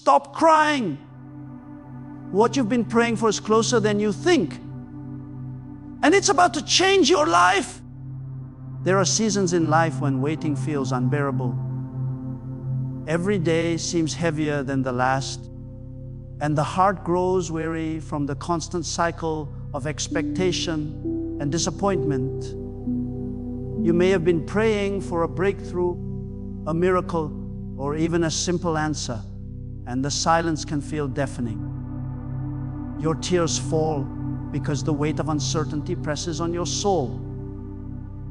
Stop crying. What you've been praying for is closer than you think. And it's about to change your life. There are seasons in life when waiting feels unbearable. Every day seems heavier than the last, and the heart grows weary from the constant cycle of expectation and disappointment. You may have been praying for a breakthrough, a miracle, or even a simple answer, and the silence can feel deafening. Your tears fall because the weight of uncertainty presses on your soul.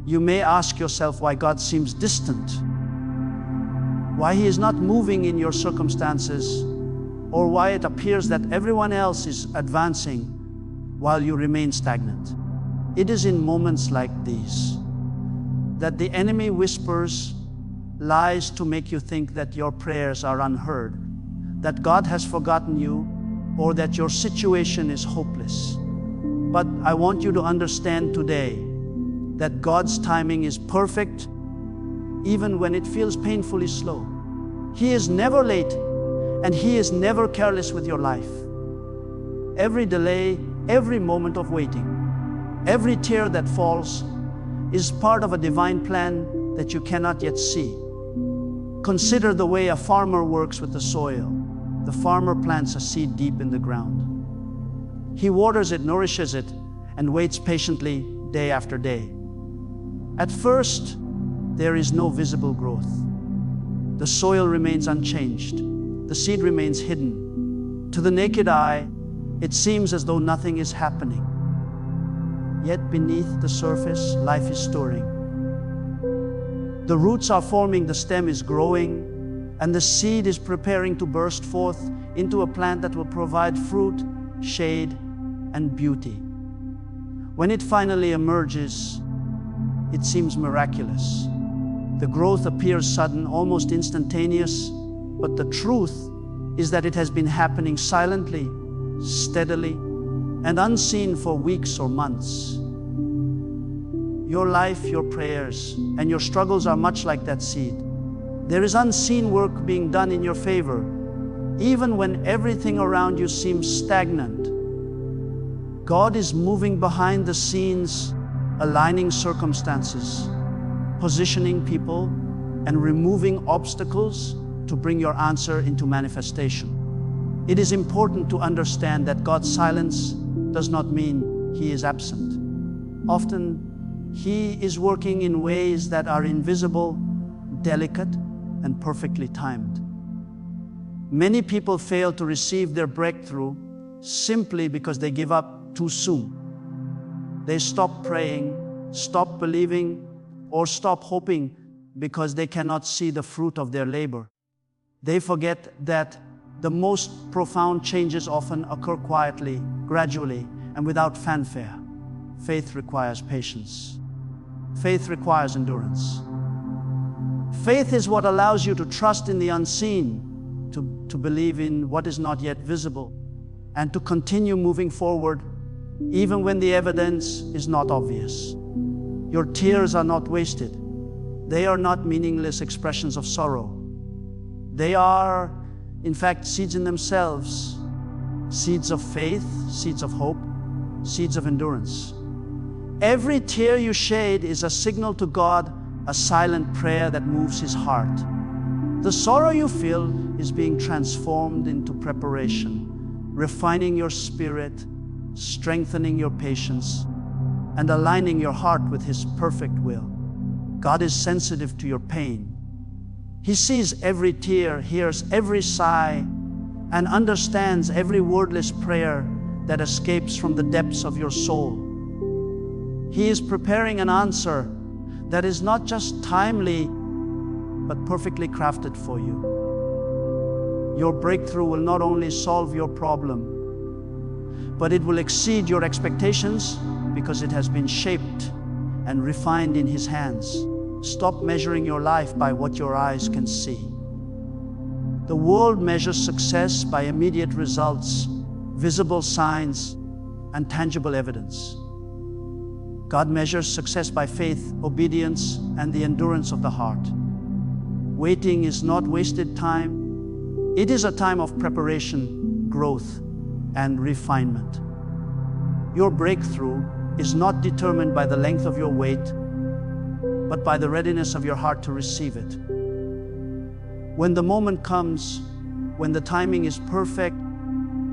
You may ask yourself why God seems distant, why He is not moving in your circumstances, or why it appears that everyone else is advancing while you remain stagnant. It is in moments like these that the enemy whispers lies to make you think that your prayers are unheard, that God has forgotten you, or that your situation is hopeless. But I want you to understand today that God's timing is perfect, even when it feels painfully slow. He is never late, and He is never careless with your life. Every delay, every moment of waiting, every tear that falls is part of a divine plan that you cannot yet see. Consider the way a farmer works with the soil. The farmer plants a seed deep in the ground. He waters it, nourishes it, and waits patiently day after day. At first, there is no visible growth. The soil remains unchanged. The seed remains hidden. To the naked eye, it seems as though nothing is happening. Yet beneath the surface, life is stirring. The roots are forming, the stem is growing, and the seed is preparing to burst forth into a plant that will provide fruit, shade, and beauty. When it finally emerges, it seems miraculous. The growth appears sudden, almost instantaneous, but the truth is that it has been happening silently, steadily, and unseen for weeks or months. Your life, your prayers, and your struggles are much like that seed. There is unseen work being done in your favor, even when everything around you seems stagnant. God is moving behind the scenes, aligning circumstances, positioning people, and removing obstacles to bring your answer into manifestation. It is important to understand that God's silence does not mean He is absent. Often, He is working in ways that are invisible, delicate, and perfectly timed. Many people fail to receive their breakthrough simply because they give up too soon. They stop praying, stop believing, or stop hoping because they cannot see the fruit of their labor. They forget that the most profound changes often occur quietly, gradually, and without fanfare. Faith requires patience. Faith requires endurance. Faith is what allows you to trust in the unseen, to believe in what is not yet visible, and to continue moving forward even when the evidence is not obvious. Your tears are not wasted. They are not meaningless expressions of sorrow. They are, in fact, seeds in themselves. Seeds of faith, seeds of hope, seeds of endurance. Every tear you shed is a signal to God, a silent prayer that moves His heart. The sorrow you feel is being transformed into preparation, refining your spirit, strengthening your patience, and aligning your heart with His perfect will. God is sensitive to your pain. He sees every tear, hears every sigh, and understands every wordless prayer that escapes from the depths of your soul. He is preparing an answer that is not just timely, but perfectly crafted for you. Your breakthrough will not only solve your problem, but it will exceed your expectations because it has been shaped and refined in His hands. Stop measuring your life by what your eyes can see. The world measures success by immediate results, visible signs, and tangible evidence. God measures success by faith, obedience, and the endurance of the heart. Waiting is not wasted time. It is a time of preparation, growth, and refinement. Your breakthrough is not determined by the length of your wait, but by the readiness of your heart to receive it. When the moment comes, when the timing is perfect,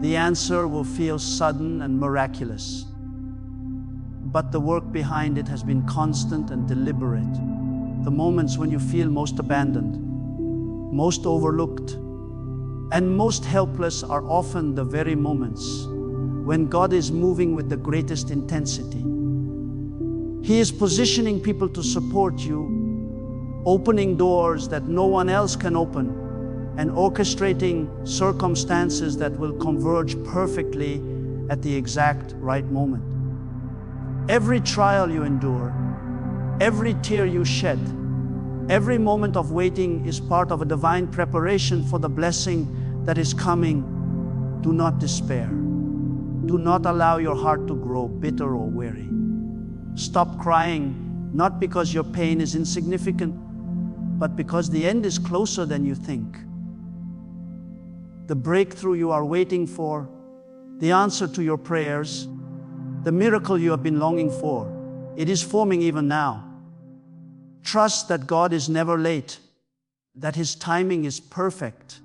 the answer will feel sudden and miraculous. But the work behind it has been constant and deliberate. The moments when you feel most abandoned, most overlooked, and most helpless are often the very moments when God is moving with the greatest intensity. He is positioning people to support you, opening doors that no one else can open, and orchestrating circumstances that will converge perfectly at the exact right moment. Every trial you endure, every tear you shed, every moment of waiting is part of a divine preparation for the blessing that is coming. Do not despair. Do not allow your heart to grow bitter or weary. Stop crying, not because your pain is insignificant, but because the end is closer than you think. The breakthrough you are waiting for, the answer to your prayers, the miracle you have been longing for, it is forming even now. Trust that God is never late, that His timing is perfect,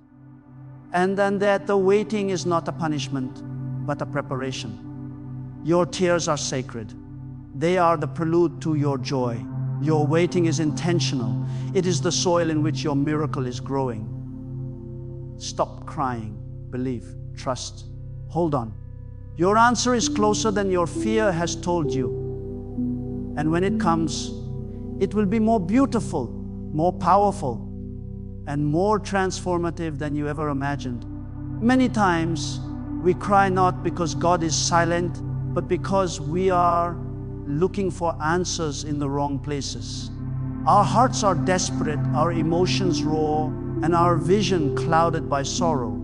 and then that the waiting is not a punishment, but a preparation. Your tears are sacred. They are the prelude to your joy. Your waiting is intentional. It is the soil in which your miracle is growing. Stop crying. Believe. Trust. Hold on. Your answer is closer than your fear has told you. And when it comes, it will be more beautiful, more powerful, and more transformative than you ever imagined. Many times, we cry not because God is silent, but because we are looking for answers in the wrong places. Our hearts are desperate, our emotions raw, and our vision clouded by sorrow.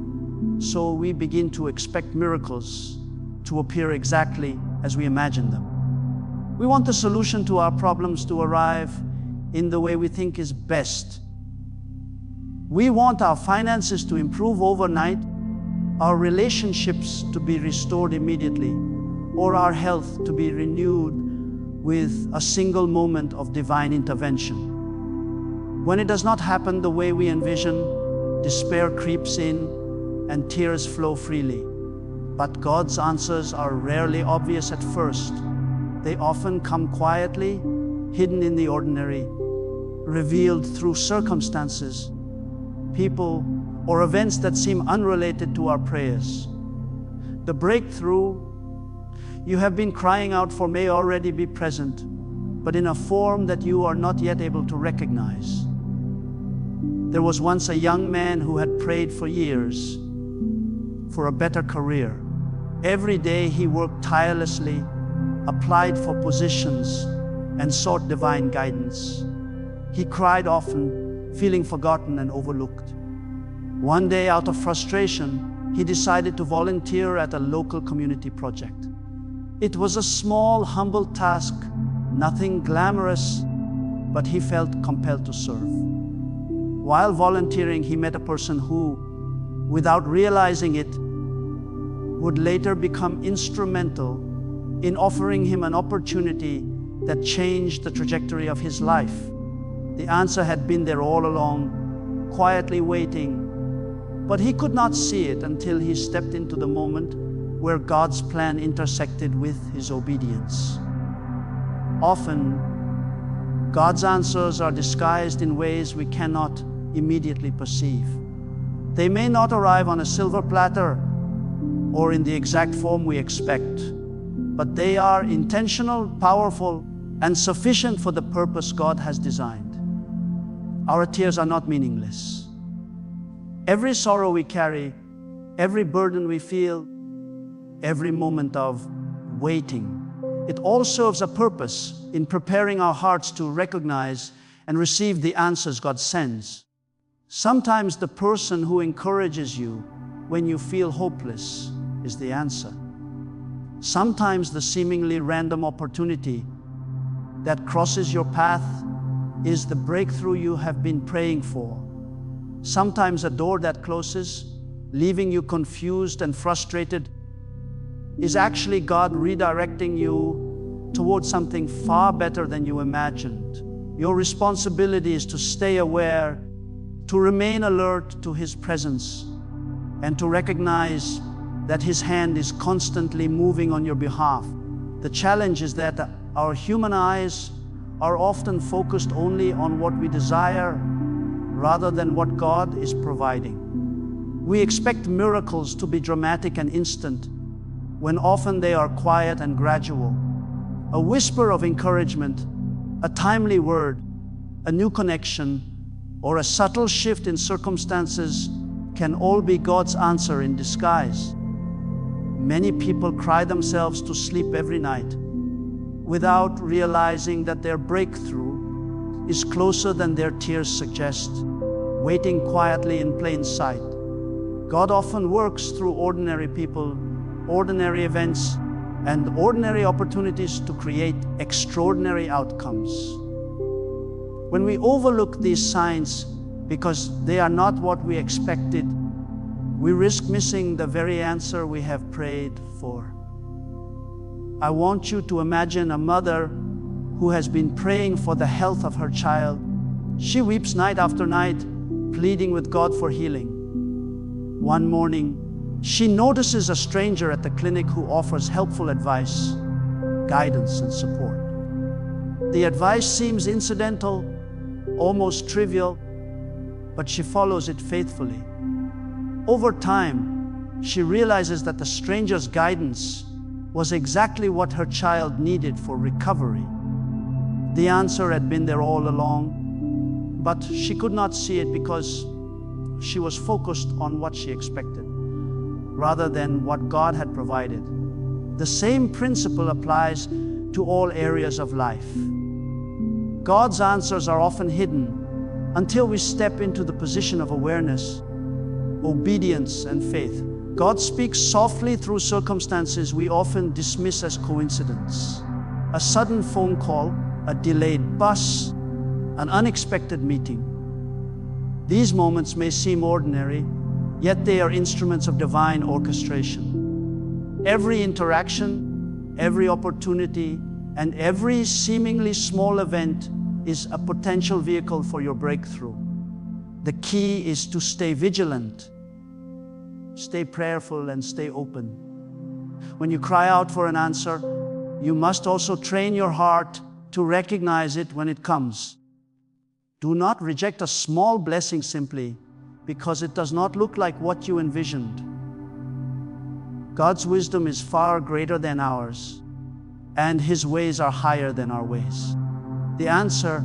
So we begin to expect miracles to appear exactly as we imagine them. We want the solution to our problems to arrive in the way we think is best. We want our finances to improve overnight, our relationships to be restored immediately, or our health to be renewed with a single moment of divine intervention. When it does not happen the way we envision, despair creeps in and tears flow freely. But God's answers are rarely obvious at first. They often come quietly, hidden in the ordinary, revealed through circumstances, people, or events that seem unrelated to our prayers. The breakthrough you have been crying out for may already be present, but in a form that you are not yet able to recognize. There was once a young man who had prayed for years for a better career. Every day he worked tirelessly, applied for positions, and sought divine guidance. He cried often, feeling forgotten and overlooked. One day, out of frustration, he decided to volunteer at a local community project. It was a small, humble task, nothing glamorous, but he felt compelled to serve. While volunteering, he met a person who, without realizing it, would later become instrumental in offering him an opportunity that changed the trajectory of his life. The answer had been there all along, quietly waiting, but he could not see it until he stepped into the moment where God's plan intersected with his obedience. Often, God's answers are disguised in ways we cannot immediately perceive. They may not arrive on a silver platter or in the exact form we expect, but they are intentional, powerful, and sufficient for the purpose God has designed. Our tears are not meaningless. Every sorrow we carry, every burden we feel, every moment of waiting, it all serves a purpose in preparing our hearts to recognize and receive the answers God sends. Sometimes the person who encourages you when you feel hopeless is the answer. Sometimes the seemingly random opportunity that crosses your path is the breakthrough you have been praying for. Sometimes a door that closes, leaving you confused and frustrated, is actually God redirecting you towards something far better than you imagined. Your responsibility is to stay aware, to remain alert to His presence, and to recognize that His hand is constantly moving on your behalf. The challenge is that our human eyes are often focused only on what we desire rather than what God is providing. We expect miracles to be dramatic and instant, when often they are quiet and gradual. A whisper of encouragement, a timely word, a new connection, or a subtle shift in circumstances can all be God's answer in disguise. Many people cry themselves to sleep every night without realizing that their breakthrough is closer than their tears suggest, waiting quietly in plain sight. God often works through ordinary people, ordinary events, and ordinary opportunities to create extraordinary outcomes. When we overlook these signs because they are not what we expected, we risk missing the very answer we have prayed for. I want you to imagine a mother who has been praying for the health of her child. She weeps night after night, pleading with God for healing. One morning, she notices a stranger at the clinic who offers helpful advice, guidance, and support. The advice seems incidental, almost trivial, but she follows it faithfully. Over time, she realizes that the stranger's guidance was exactly what her child needed for recovery. The answer had been there all along, but she could not see it because she was focused on what she expected, rather than what God had provided. The same principle applies to all areas of life. God's answers are often hidden until we step into the position of awareness, obedience, and faith. God speaks softly through circumstances we often dismiss as coincidence. A sudden phone call, a delayed bus, an unexpected meeting. These moments may seem ordinary, yet they are instruments of divine orchestration. Every interaction, every opportunity, and every seemingly small event is a potential vehicle for your breakthrough. The key is to stay vigilant, stay prayerful, and stay open. When you cry out for an answer, you must also train your heart to recognize it when it comes. Do not reject a small blessing simply because it does not look like what you envisioned. God's wisdom is far greater than ours, and His ways are higher than our ways. The answer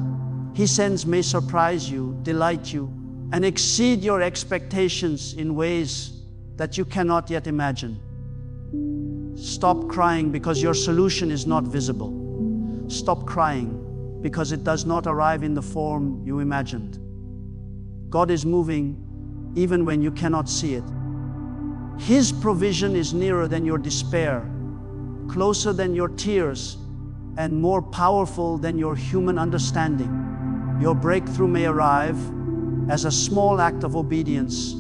He sends may surprise you, delight you, and exceed your expectations in ways that you cannot yet imagine. Stop crying because your solution is not visible. Stop crying because it does not arrive in the form you imagined. God is moving even when you cannot see it. His provision is nearer than your despair, closer than your tears, and more powerful than your human understanding. Your breakthrough may arrive as a small act of obedience,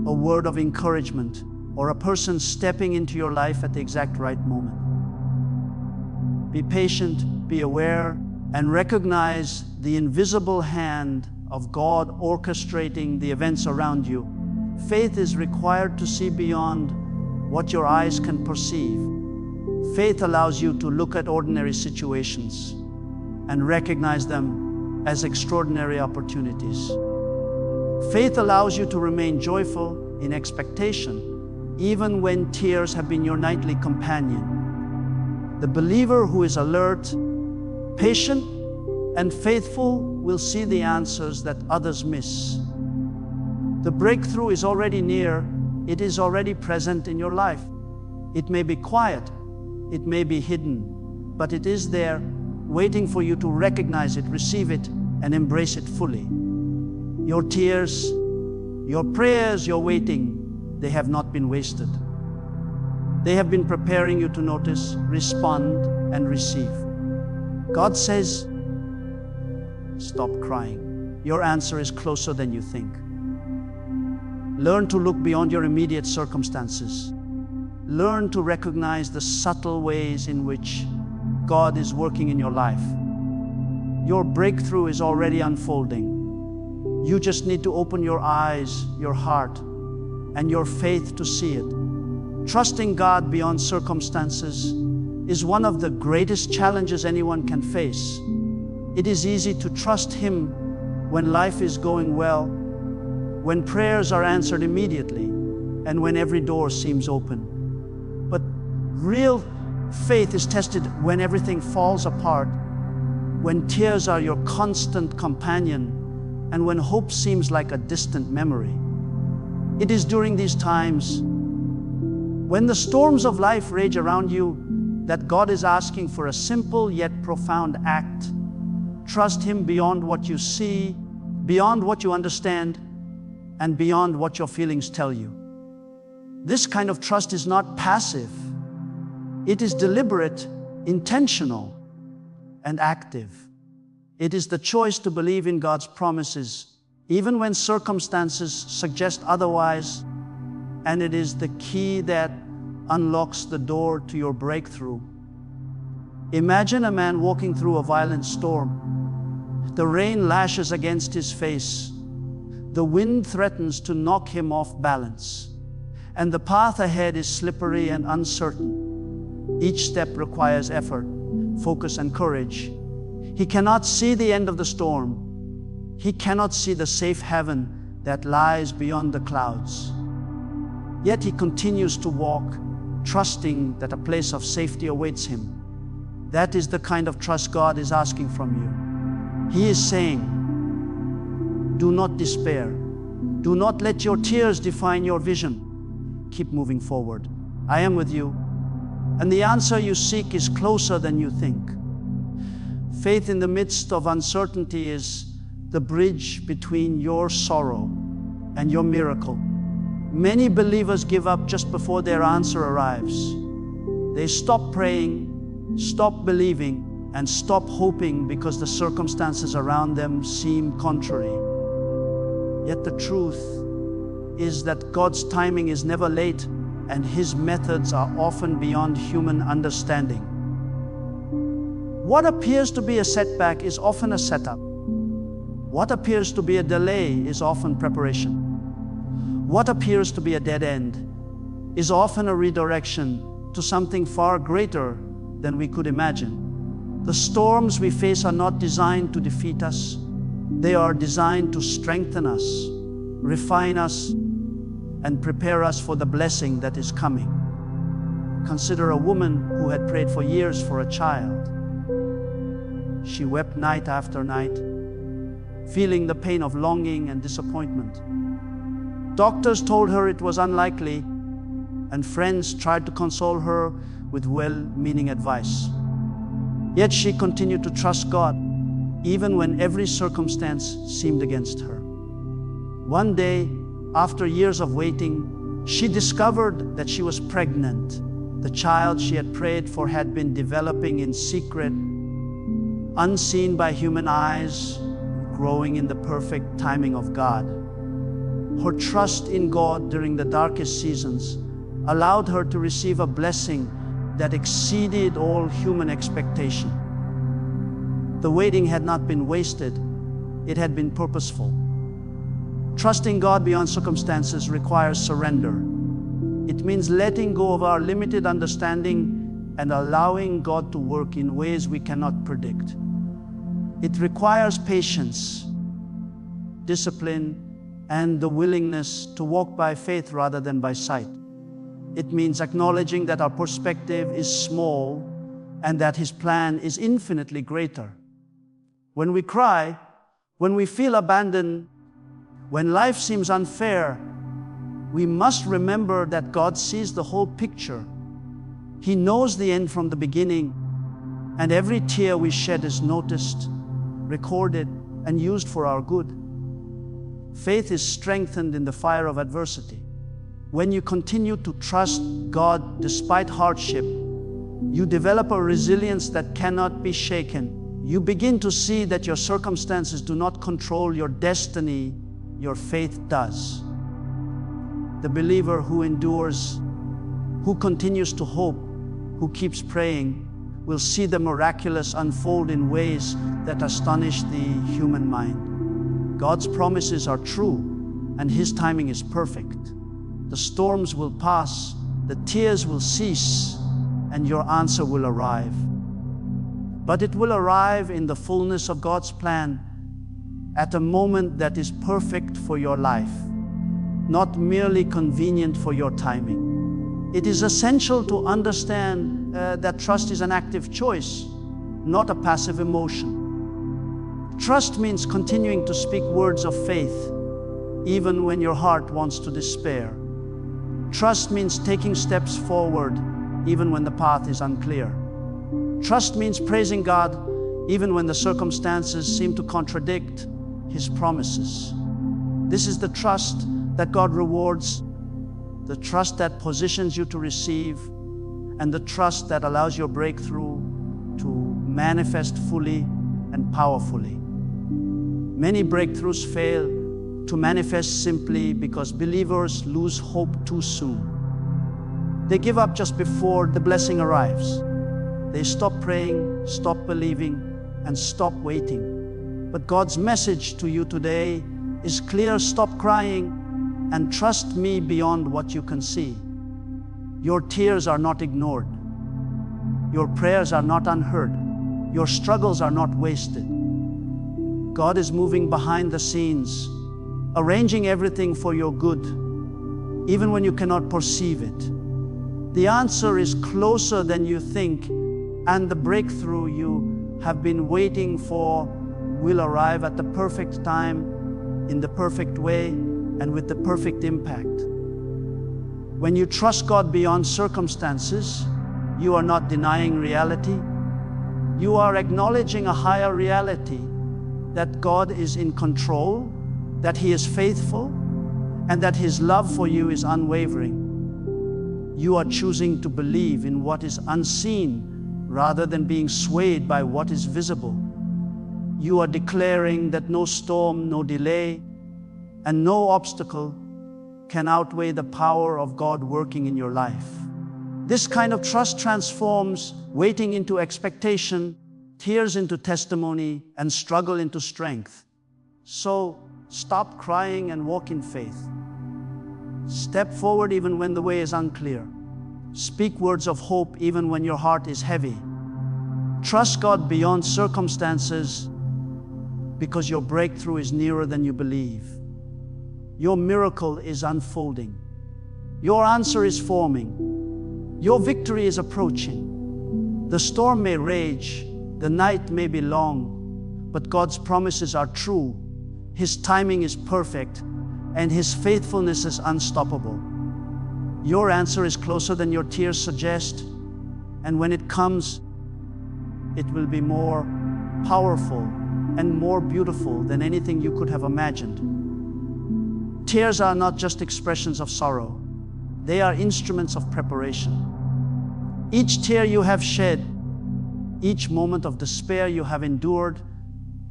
a word of encouragement, or a person stepping into your life at the exact right moment. Be patient, be aware, and recognize the invisible hand of God orchestrating the events around you. Faith is required to see beyond what your eyes can perceive. Faith allows you to look at ordinary situations and recognize them as extraordinary opportunities. Faith allows you to remain joyful in expectation, even when tears have been your nightly companion. The believer who is alert, patient, and faithful will see the answers that others miss. The breakthrough is already near. It is already present in your life. It may be quiet, it may be hidden, but it is there, waiting for you to recognize it, receive it, and embrace it fully. Your tears, your prayers, your waiting, they have not been wasted. They have been preparing you to notice, respond, and receive. God says, stop crying. Your answer is closer than you think. Learn to look beyond your immediate circumstances. Learn to recognize the subtle ways in which God is working in your life. Your breakthrough is already unfolding. You just need to open your eyes, your heart, and your faith to see it. Trusting God beyond circumstances is one of the greatest challenges anyone can face. It is easy to trust Him when life is going well, when prayers are answered immediately, and when every door seems open. But real faith is tested when everything falls apart, when tears are your constant companion, and when hope seems like a distant memory. It is during these times, when the storms of life rage around you, that God is asking for a simple yet profound act. Trust Him beyond what you see, beyond what you understand, and beyond what your feelings tell you. This kind of trust is not passive. It is deliberate, intentional, and active. It is the choice to believe in God's promises, even when circumstances suggest otherwise, and it is the key that unlocks the door to your breakthrough. Imagine a man walking through a violent storm. The rain lashes against his face. The wind threatens to knock him off balance, and the path ahead is slippery and uncertain. Each step requires effort, focus, and courage. He cannot see the end of the storm. He cannot see the safe haven that lies beyond the clouds. Yet he continues to walk, trusting that a place of safety awaits him. That is the kind of trust God is asking from you. He is saying, do not despair. Do not let your tears define your vision. Keep moving forward. I am with you, and the answer you seek is closer than you think. Faith in the midst of uncertainty is the bridge between your sorrow and your miracle. Many believers give up just before their answer arrives. They stop praying, stop believing, and stop hoping because the circumstances around them seem contrary. Yet the truth is that God's timing is never late, and His methods are often beyond human understanding. What appears to be a setback is often a setup. What appears to be a delay is often preparation. What appears to be a dead end is often a redirection to something far greater than we could imagine. The storms we face are not designed to defeat us. They are designed to strengthen us, refine us, and prepare us for the blessing that is coming. Consider a woman who had prayed for years for a child. She wept night after night, feeling the pain of longing and disappointment. Doctors told her it was unlikely, and friends tried to console her with well-meaning advice. Yet she continued to trust God, even when every circumstance seemed against her. One day, after years of waiting, she discovered that she was pregnant. The child she had prayed for had been developing in secret, unseen by human eyes, growing in the perfect timing of God. Her trust in God during the darkest seasons allowed her to receive a blessing that exceeded all human expectation. The waiting had not been wasted, it had been purposeful. Trusting God beyond circumstances requires surrender. It means letting go of our limited understanding and allowing God to work in ways we cannot predict. It requires patience, discipline, and the willingness to walk by faith rather than by sight. It means acknowledging that our perspective is small and that His plan is infinitely greater. When we cry, when we feel abandoned, when life seems unfair, we must remember that God sees the whole picture. He knows the end from the beginning, and every tear we shed is noticed, recorded, and used for our good. Faith is strengthened in the fire of adversity. When you continue to trust God despite hardship, you develop a resilience that cannot be shaken. You begin to see that your circumstances do not control your destiny, your faith does. The believer who endures, who continues to hope, who keeps praying, will see the miraculous unfold in ways that astonish the human mind. God's promises are true, and His timing is perfect. The storms will pass, the tears will cease, and your answer will arrive. But it will arrive in the fullness of God's plan, at a moment that is perfect for your life, not merely convenient for your timing. It is essential to understand that trust is an active choice, not a passive emotion. Trust means continuing to speak words of faith, even when your heart wants to despair. Trust means taking steps forward, even when the path is unclear. Trust means praising God, even when the circumstances seem to contradict His promises. This is the trust that God rewards, the trust that positions you to receive, and the trust that allows your breakthrough to manifest fully and powerfully. Many breakthroughs fail to manifest simply because believers lose hope too soon. They give up just before the blessing arrives. They stop praying, stop believing, and stop waiting. But God's message to you today is clear: stop crying and trust me beyond what you can see. Your tears are not ignored. Your prayers are not unheard. Your struggles are not wasted. God is moving behind the scenes, arranging everything for your good, even when you cannot perceive it. The answer is closer than you think, and the breakthrough you have been waiting for will arrive at the perfect time, in the perfect way, and with the perfect impact. When you trust God beyond circumstances, you are not denying reality. You are acknowledging a higher reality, that God is in control, that He is faithful, and that His love for you is unwavering. You are choosing to believe in what is unseen rather than being swayed by what is visible. You are declaring that no storm, no delay, and no obstacle can outweigh the power of God working in your life. This kind of trust transforms waiting into expectation, tears into testimony, and struggle into strength. So stop crying and walk in faith. Step forward even when the way is unclear. Speak words of hope even when your heart is heavy. Trust God beyond circumstances, because your breakthrough is nearer than you believe. Your miracle is unfolding. Your answer is forming. Your victory is approaching. The storm may rage, the night may be long, but God's promises are true. His timing is perfect, and His faithfulness is unstoppable. Your answer is closer than your tears suggest, and when it comes, it will be more powerful and more beautiful than anything you could have imagined. Tears are not just expressions of sorrow. They are instruments of preparation. Each tear you have shed, each moment of despair you have endured,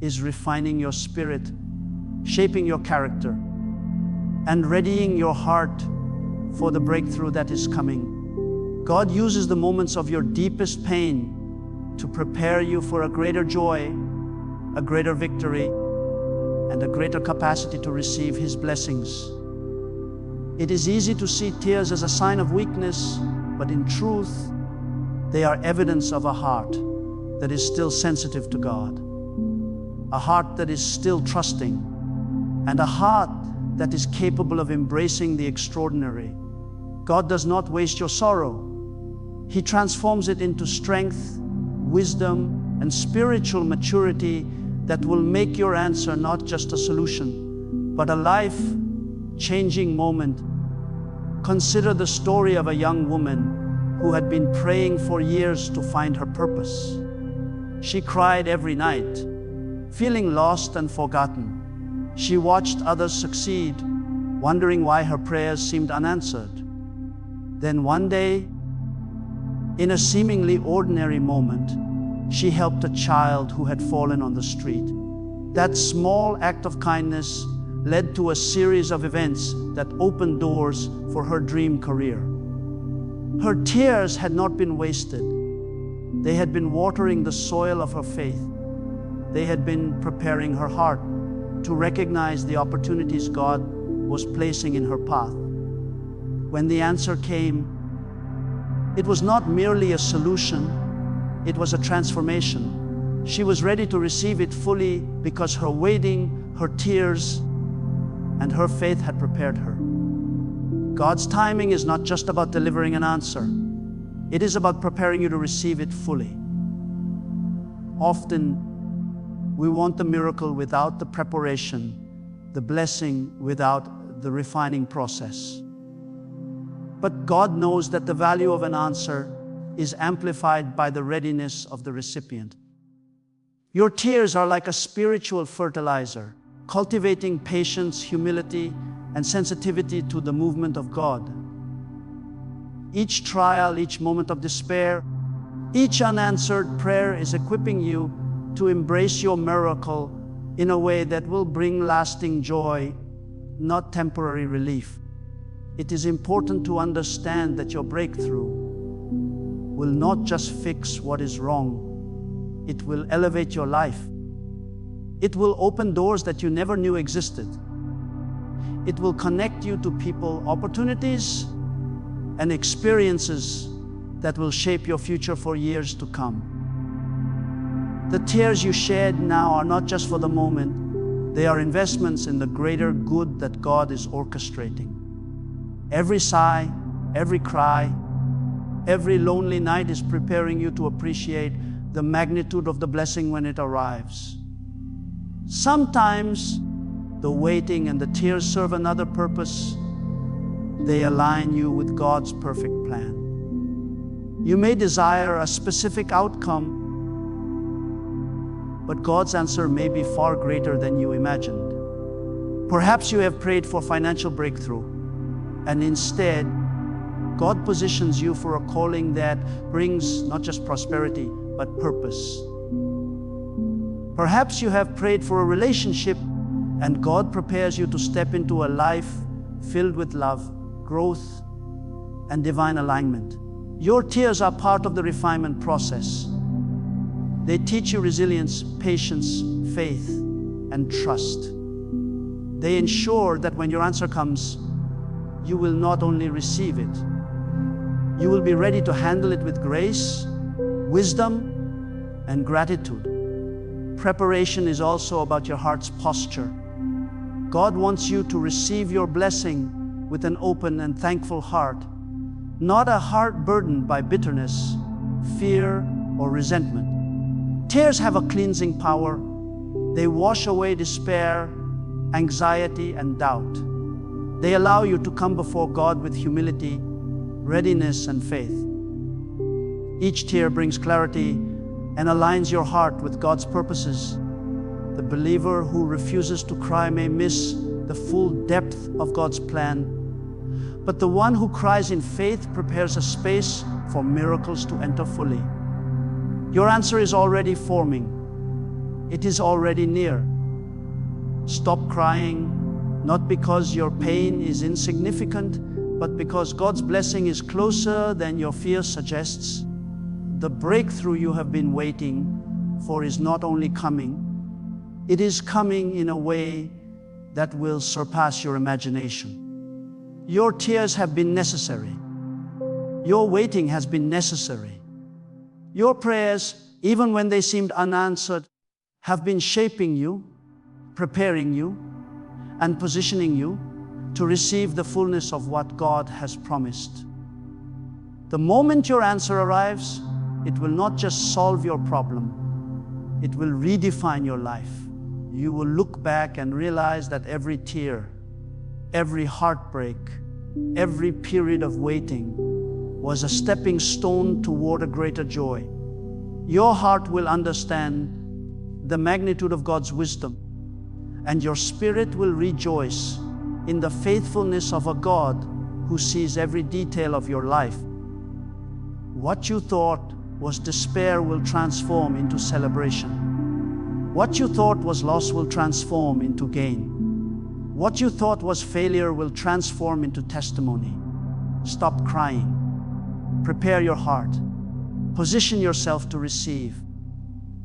is refining your spirit, shaping your character, and readying your heart for the breakthrough that is coming. God uses the moments of your deepest pain to prepare you for a greater joy, a greater victory, and a greater capacity to receive His blessings. It is easy to see tears as a sign of weakness, but in truth, they are evidence of a heart that is still sensitive to God, a heart that is still trusting, and a heart that is capable of embracing the extraordinary. God does not waste your sorrow. He transforms it into strength, wisdom, and spiritual maturity that will make your answer not just a solution, but a life-changing moment. Consider the story of a young woman who had been praying for years to find her purpose. She cried every night, feeling lost and forgotten. She watched others succeed, wondering why her prayers seemed unanswered. Then one day, in a seemingly ordinary moment, she helped a child who had fallen on the street. That small act of kindness led to a series of events that opened doors for her dream career. Her tears had not been wasted. They had been watering the soil of her faith. They had been preparing her heart to recognize the opportunities God was placing in her path. When the answer came, it was not merely a solution, it was a transformation. She was ready to receive it fully because her waiting, her tears, and her faith had prepared her. God's timing is not just about delivering an answer. It is about preparing you to receive it fully. Often, we want the miracle without the preparation, the blessing without the refining process. But God knows that the value of an answer is amplified by the readiness of the recipient. Your tears are like a spiritual fertilizer, cultivating patience, humility, and sensitivity to the movement of God. Each trial, each moment of despair, each unanswered prayer is equipping you to embrace your miracle in a way that will bring lasting joy, not temporary relief. It is important to understand that your breakthrough will not just fix what is wrong, it will elevate your life. It will open doors that you never knew existed. It will connect you to people, opportunities, and experiences that will shape your future for years to come. The tears you shed now are not just for the moment, they are investments in the greater good that God is orchestrating. Every sigh, every cry, every lonely night is preparing you to appreciate the magnitude of the blessing when it arrives. Sometimes the waiting and the tears serve another purpose. They align you with God's perfect plan. You may desire a specific outcome, but God's answer may be far greater than you imagined. Perhaps you have prayed for financial breakthrough, and instead, God positions you for a calling that brings not just prosperity, but purpose. Perhaps you have prayed for a relationship, and God prepares you to step into a life filled with love, growth, and divine alignment. Your tears are part of the refinement process. They teach you resilience, patience, faith, and trust. They ensure that when your answer comes, you will not only receive it, you will be ready to handle it with grace, wisdom, and gratitude. Preparation is also about your heart's posture. God wants you to receive your blessing with an open and thankful heart, not a heart burdened by bitterness, fear, or resentment. Tears have a cleansing power. They wash away despair, anxiety, and doubt. They allow you to come before God with humility, readiness, and faith. Each tear brings clarity and aligns your heart with God's purposes. The believer who refuses to cry may miss the full depth of God's plan, but the one who cries in faith prepares a space for miracles to enter fully. Your answer is already forming. It is already near. Stop crying, not because your pain is insignificant, but because God's blessing is closer than your fear suggests. The breakthrough you have been waiting for is not only coming, it is coming in a way that will surpass your imagination. Your tears have been necessary. Your waiting has been necessary. Your prayers, even when they seemed unanswered, have been shaping you, preparing you, and positioning you to receive the fullness of what God has promised. The moment your answer arrives, it will not just solve your problem, it will redefine your life. You will look back and realize that every tear, every heartbreak, every period of waiting was a stepping stone toward a greater joy. Your heart will understand the magnitude of God's wisdom, and your spirit will rejoice in the faithfulness of a God who sees every detail of your life. What you thought was despair will transform into celebration. What you thought was loss will transform into gain. What you thought was failure will transform into testimony. Stop crying. Prepare your heart. Position yourself to receive.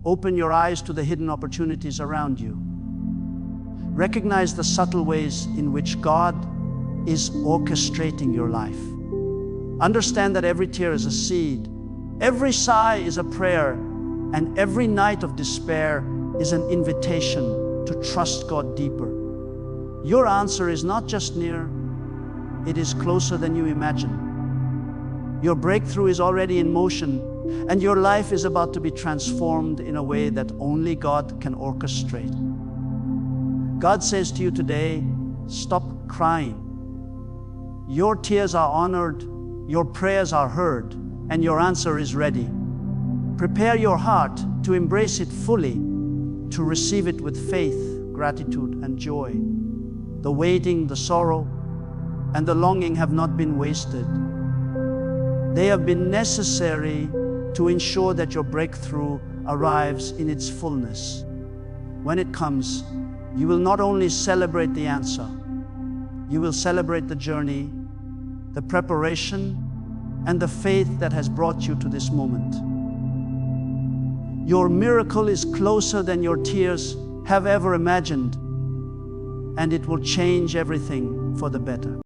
Open your eyes to the hidden opportunities around you. Recognize the subtle ways in which God is orchestrating your life. Understand that every tear is a seed, every sigh is a prayer, and every night of despair is an invitation to trust God deeper. Your answer is not just near, it is closer than you imagine. Your breakthrough is already in motion, and your life is about to be transformed in a way that only God can orchestrate. God says to you today, stop crying. Your tears are honored, your prayers are heard, and your answer is ready. Prepare your heart to embrace it fully, to receive it with faith, gratitude, and joy. The waiting, the sorrow, and the longing have not been wasted. They have been necessary to ensure that your breakthrough arrives in its fullness. When it comes, you will not only celebrate the answer, you will celebrate the journey, the preparation, and the faith that has brought you to this moment. Your miracle is closer than your tears have ever imagined, and it will change everything for the better.